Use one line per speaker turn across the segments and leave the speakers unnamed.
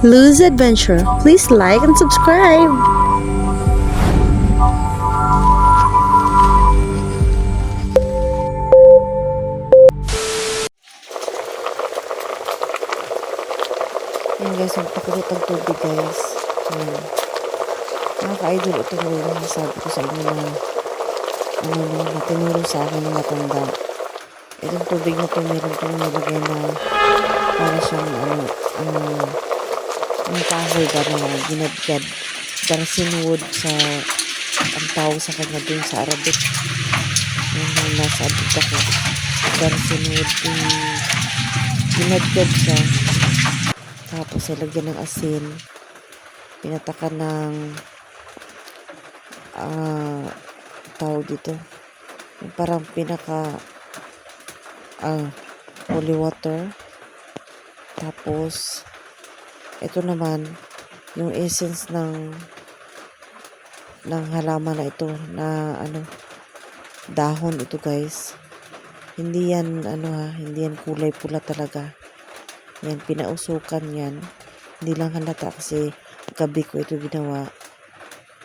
Luz Adventure. Please like and subscribe.
Yan guys, magpakulot ang tubig guys. Yan. Nakaka-idol ito ko yung sabi ko sa inyo na na tinuro sa akin ng matanda. Itong tubig na ito, meron itong nilagay na para siyang yung kahoy ba na ginadgad. Darsin wood sa ang tawag sa kanya dun sa Arabic. Yung nasa abot ako. Darsin wood yung ginadgad siya. Tapos ilagyan ng asin. Pinatakan ng tawag dito. Yung parang pinaka holy water. Tapos ito naman yung essence ng halaman na ito na dahon ito guys. Hindi yan hindi yan kulay pula talaga. Yan, pinausukan yan. Hindi lang halata kasi gabi ko ito ginawa.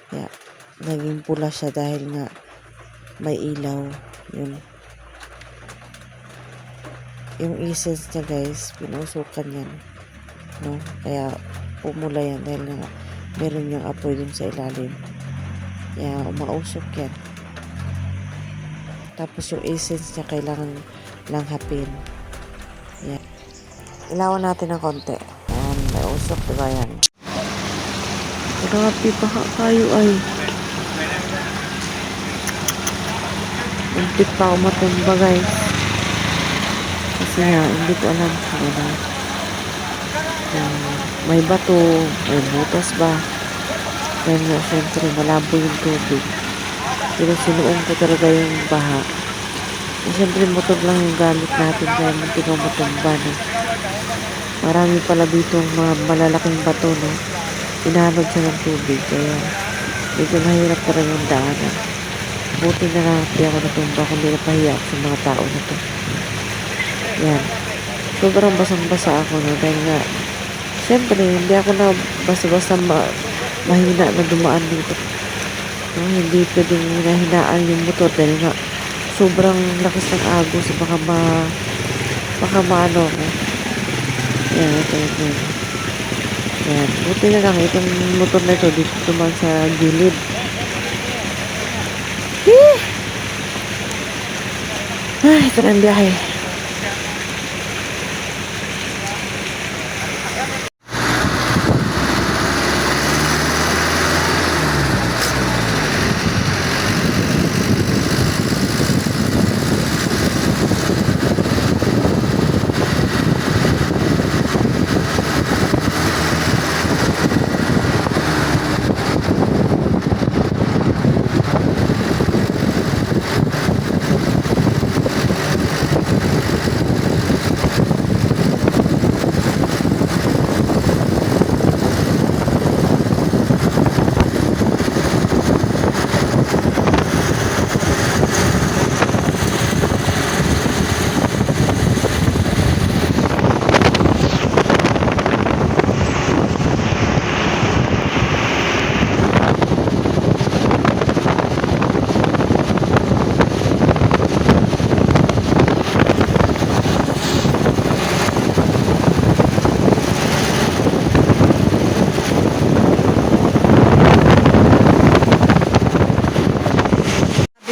Yeah, naging pula siya dahil nga may ilaw. Yun. Yung essence niya guys, pinausukan yan. No? Kaya pumula yan dahil nga meron yung apoy dun sa ilalim. Kaya umausok yan. Tapos yung essence niya kailangan lang hapin. Yan. Ilawan natin ng konti. Ayan, may usok, diba yan? Grabe, baka kayo ay. Umpit pa ako matumba, guys. Kasi nga, hindi ko alam kung ano. May bato, may butas ba? Dahil nga, syempre, malabo yung tubig. Pero sinuong ko talaga yung baha. E, syempre, motor lang yung gamit natin kaya hindi ko matumba, no? Marami pala dito mga malalaking bato, no? Inanod siya ng tubig, kaya medyo mahirap talaga yung daanan. Buti na lang hindi ako natumba kung hindi napahiya ako sa mga tao na to. Yan. Sobrang basang-basa ako, no? Dahil nga, syempre, hindi ako na basta-basta mahina na dumaan dito. No? Hindi pwedeng nahinaan yung motor dahil nga sobrang lakas ng agos. Baka maano ako. Yan, ito. Yan. Buti na lang itong motor na ito dito naman sa gilid. Ito na ang biyahe.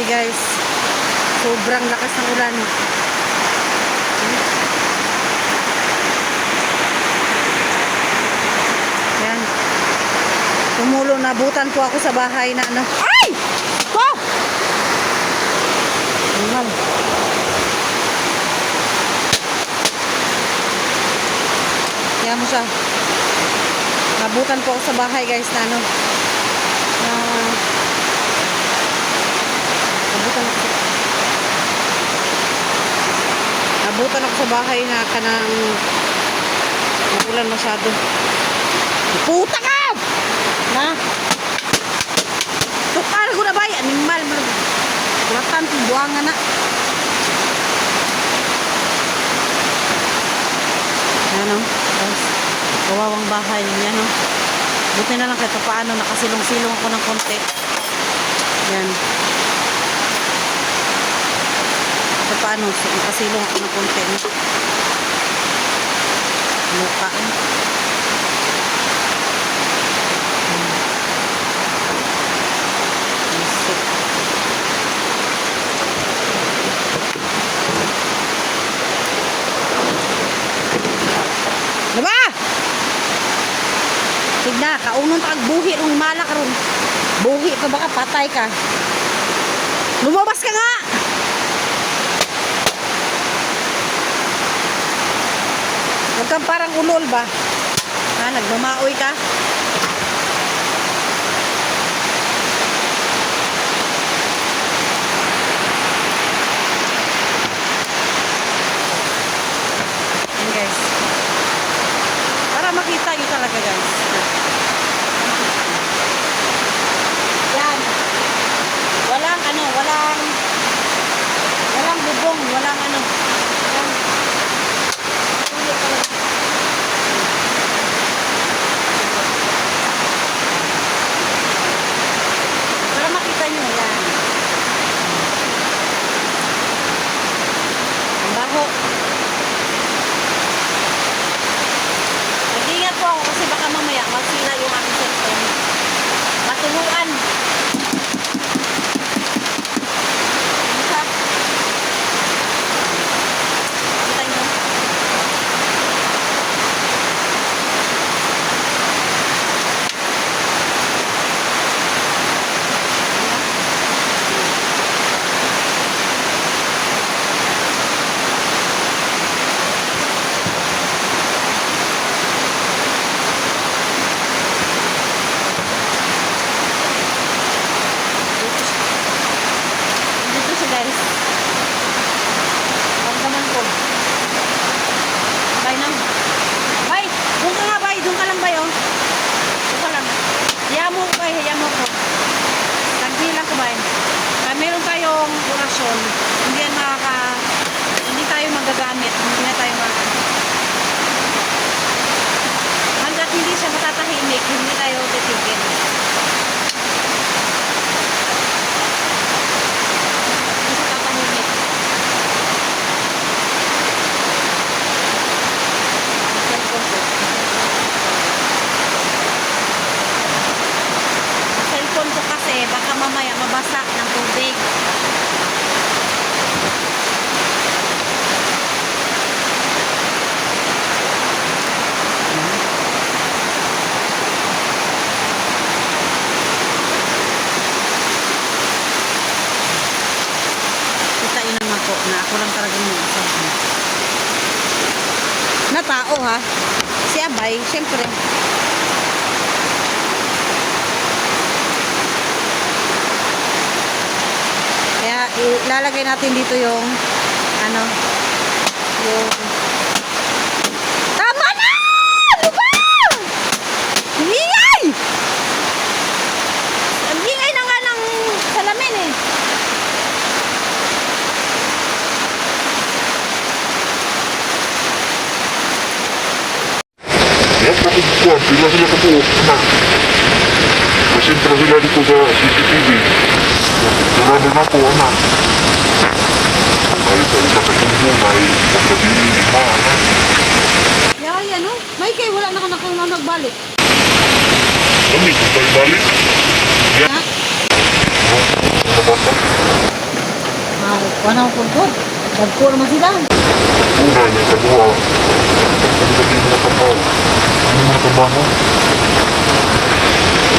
Guys, sobrang lakas ng ulan. Yan. Tumulo, nabutan po ako sa bahay na Ay! Ko! Ayan. Yan mo siya. Nabutan po ako sa bahay guys na nabutan ako sa bahay na kanang ulan masyado. Puta ka! Na? Tukal ko na ba? Animal. Kuratan, buwangan na. Ano? Guys.
Kawawang bahay niya, no? Buti na lang kahit paano nakasilong-silong ako ng konti. Yan. Kahit paano nakasilong ako ng konti, no? Mukha, eh. Isip. Diba? Tigna, kaunon ta buhi rong malak ron. Buhi ka baka patay ka. Lumabas ka nga. Huwag kang parang ulol ba? Ha, nagmamaoy ka? Yan guys. Para makita nyo talaga guys. Yan. Walang ano, walang bubong, walang ano. Yan. Tuloy talaga. Para makita nyo yan. Ang baho. Mag-ingat po ako kasi baka mamaya magsila yung aking cellphone. Matuluan. Isa. Kita nyo. Dito siya guys. Pagkaman ko. Bay na. Bay! Doon ka nga bay. Doon ka lang bay oh. Doon ka lang. Hayaan mo ko bay. Hayaan mo ko. Nagbilang ko bay. Meron tayong orasyon. Hindi yan hindi tayo magagamit. Hindi na tayo hanggat hindi siya matatahimik, hindi tayo titigil. Hindi siya tatahimik. Cellphone ko. Cellphone ko kasi baka mamaya mabasa ng tubig. Kita yun naman po na ako lang talaga yung isa. Na tao ha. Si Abay, syempre. Kaya ilalagay natin dito yung ano yung tama na! Ano ba? Hingay! Ang hingay na nga ng salamin eh.
Yan, kapagpuan, sila kapo, anak. Kasintra sila dito sa CCTV. Sarado na po, anak. Ay, sa una katunggo, ay pagkabi, lima, anak.
Yaya no? May kay wala na ka nagbalik.
Kami, kung tayo balik. Yan.
Ha?
Mga bata.
Wala ko po. Dagko naman sila.
Una, yung kadua. Pagkabi mga kapaw. Ano mga trabaho?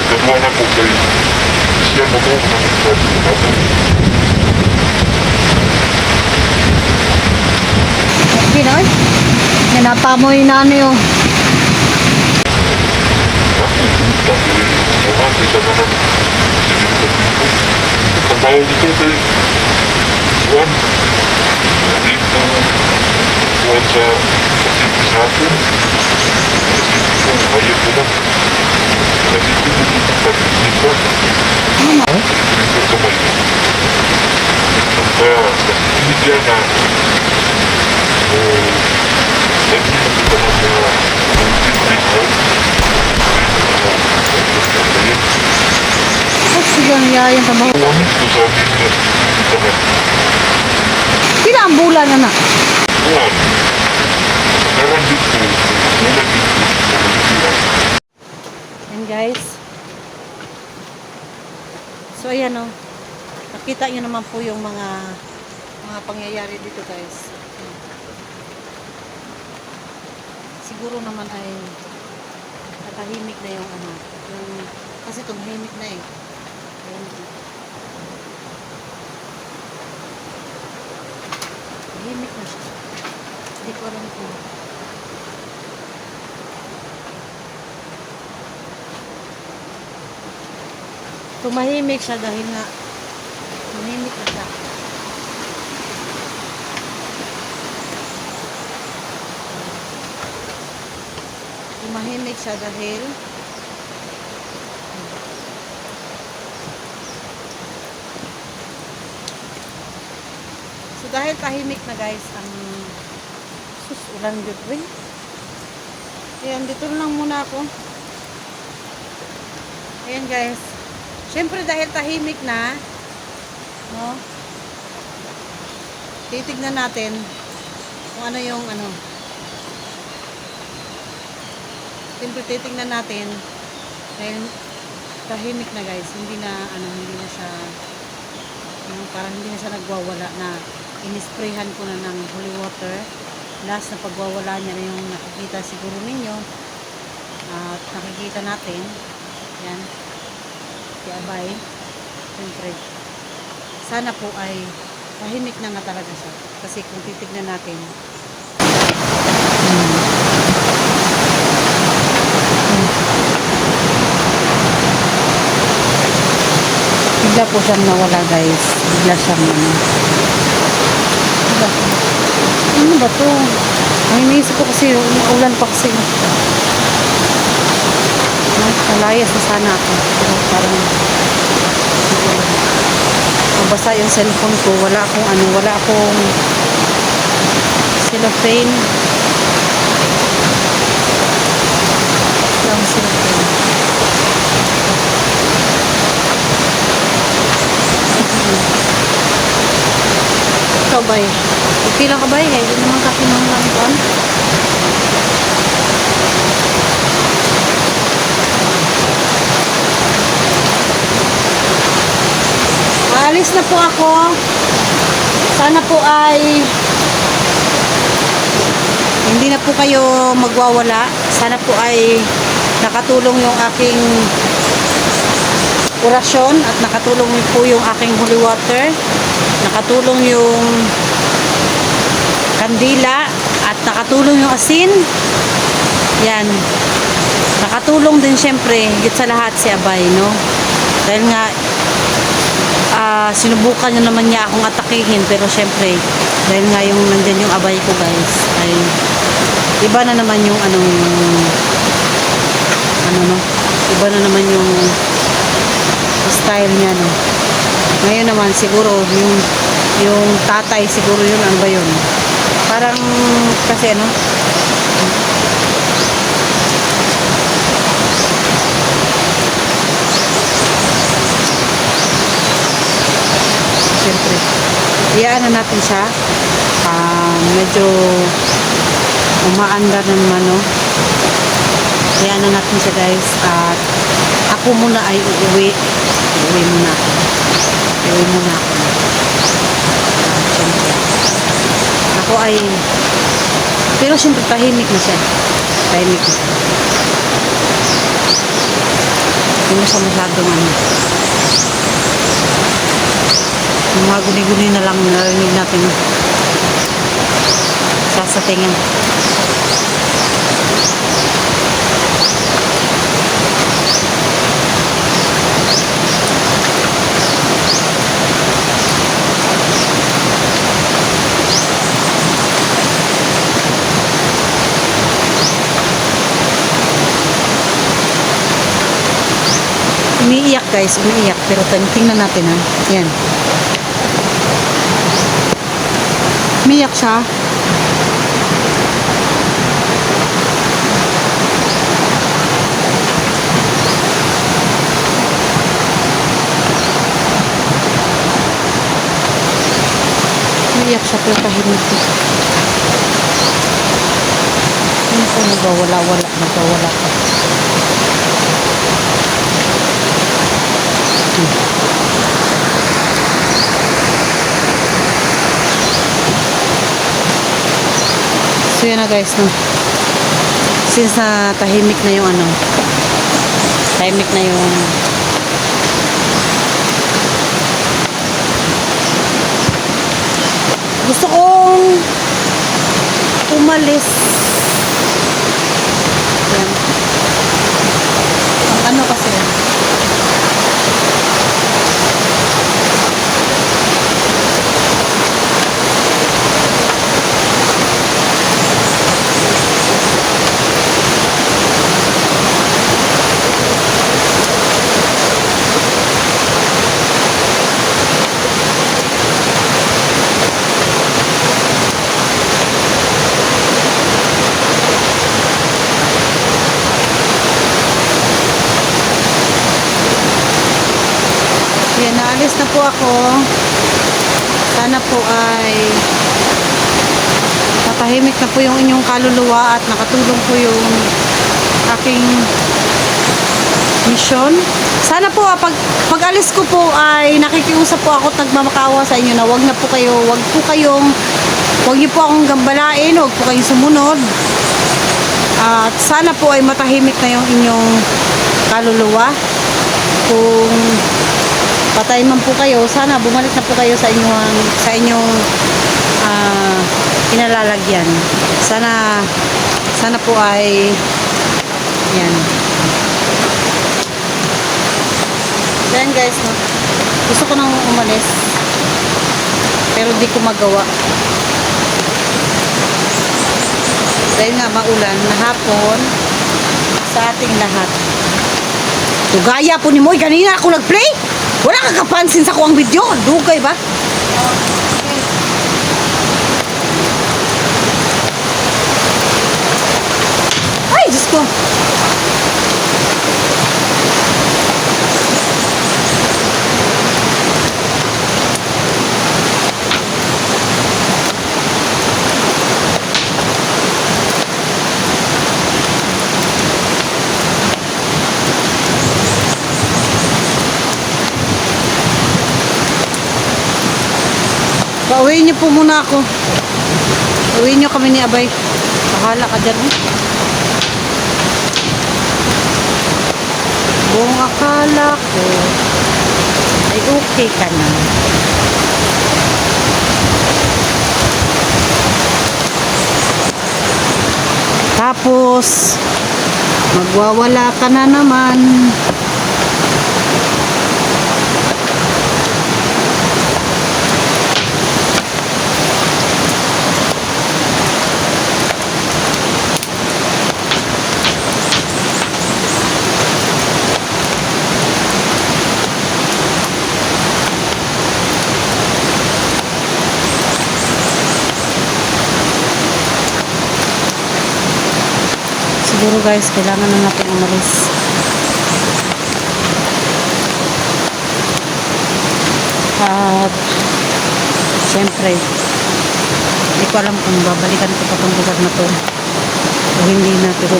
Kadua na po, kay siya mo to, sabi ko na po.
Pinoy? Nanapamoy na ano yung
Trabaho dito kay Juan. Dito, Juan sa Pacific Hapon. Ayun ko lang. Nandito mo dito sa Pacific. Dito sa may. Hindi dyan na sabi mo kita ng mga
Yayan sa mga.
Ano ko sabi niya? Ito
Sila ang bulan, anak.
Buwan. Naran dito. Bulan dito.
Yan guys. So ayan o. Nakita nyo naman po yung mga pangyayari dito guys. Siguro naman ay natahimik na yung ano. Kasi tumahimik na eh. Tahimik na siya. Hindi ko alam kung tumahimik siya dahil nga tumahimik na siya. Tumahimik siya dahil so dahil tahimik na guys ang ulan good rin. Ayan, dito lang muna ako. Ayan guys. Siyempre dahil tahimik na, no? Titignan natin kung ano yung ano. Siyempre titignan natin dahil tahimik na guys, hindi na siya parang hindi na siya nagwawala na inisprayhan ko na ng holy water. Last na pagwawala niya na yung nakikita siguro ninyo at nakikita natin. Yan. Si Abay. Siyempre. Sana po ay tahimik na nga talaga siya. Kasi kung titignan natin bigla po siyang nawala guys. Bigla siyang ano ba to? Ay, naisip ko kasi ulan pa kasi. Nalayas na sana ako. Pero parang mabasa yung cellphone ko. Wala akong cellophane. Wala akong cellophane. Ikaw ba eh? Okay lang ka ba eh? Hindi naman kasi nang langkon. Alis na po ako. Sana po ay hindi na po kayo magwawala. Sana po ay nakatulong yung aking orasyon at nakatulong po yung aking holy water. Nakatulong yung kandila at nakatulong yung asin. Yan. Nakatulong din syempre higit sa lahat si Abay, no? Dahil nga sinubukan niya naman niya akong atakihin, pero syempre dahil nga yung nandyan yung Abay ko guys, ay iba na naman yung iba na naman yung style niya, no? Ngayon naman siguro yung tatay siguro yun, ano ba yun? Parang kasi siyempre iyaan na natin siya. Medyo umaandar na naman, no? Iyaan na natin siya guys, at ako muna ay uuwi muna ako. Siyempre ako ay pero siyempre tahimik na siya. Hindi na siya masyadong yung mga guni-guni na lang narinig natin sa tingin. Umiiyak guys, pero tingnan natin ha. Yan. Umiiyak siya. Iyak siya pero tahimik ko. Ano po nagwawala ka. So yun na guys, no? Since tahimik na yung tahimik na yung gusto kong umalis. Yan. Ang kasi yan, naalis na po ako. Sana po ay natahimik na po yung inyong kaluluwa at nakatulong po yung aking mission. Sana po pag alis ko po ay nakikiusap po ako at nagmamakaawa sa inyo na wag niyo po akong gambalain, wag po kayong sumunod. At sana po ay matahimik na yung inyong kaluluwa. Kung patay man po kayo, sana bumalik na po kayo sa inyong kinalalagyan. Sana po ay yan. Yan guys, no? Gusto ko nang umalis pero di ko magawa dahil nga maulan na hapon sa ating lahat. Tugaya po ni Moy, ganina ako nag-play. Wala kang kapansin sa kuwang video. Dugay ba? Ay, Diyos ko. Pauwiin niyo po muna ako. Pauwiin niyo kami ni Abay. Bahala ka dyan. Buong akala ko ay okay ka na. Tapos magwawala ka na naman. Siguro guys, kailangan na natin umalis. At syempre, hindi ko alam kung babalikan ko pa itong lugar na to o hindi na, pero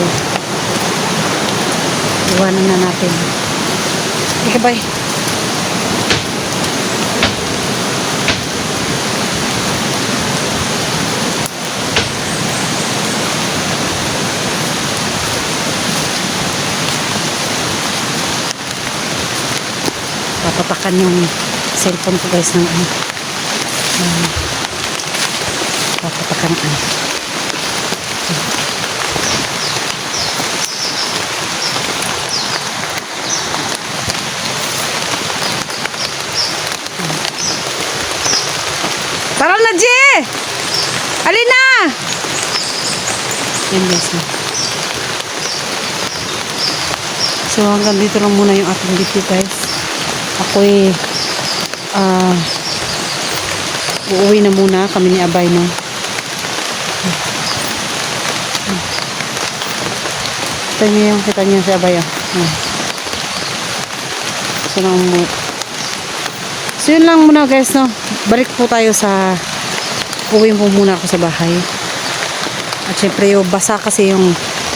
iwanan na natin. Okay, bye. Papatakan yung cellphone ko guys ng papatakan tara na, G! Alina! Yan guys. So hanggang dito lang muna yung ating video guys. Ako'y uuwi na muna kami ni Abay, no? Kita niyo si Abay, So yun lang muna guys, no? Balik po tayo sa uwi mo muna ako sa bahay. At syempre yung basa kasi yung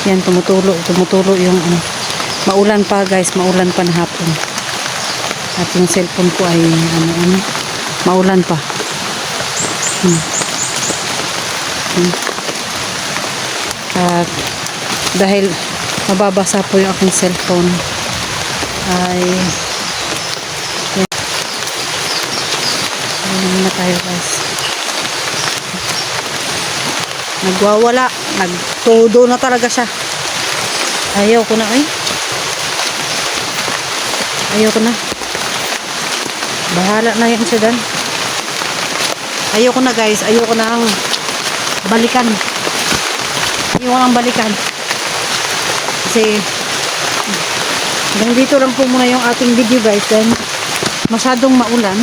yan tumutulo yung ano. Maulan pa guys, maulan pa na hapon. At yung cellphone ko ay ano, maulan pa. At dahil mababasa po yung aking cellphone ay na tayo guys. Nagwawala, nagtodo na talaga siya. Ayaw ko na ayaw ko na, bahala na yan siya dan. Ayaw ko na guys, ayaw ko na ang balikan, kasi hanggang dito lang po muna yung ating video guys, then masyadong maulan.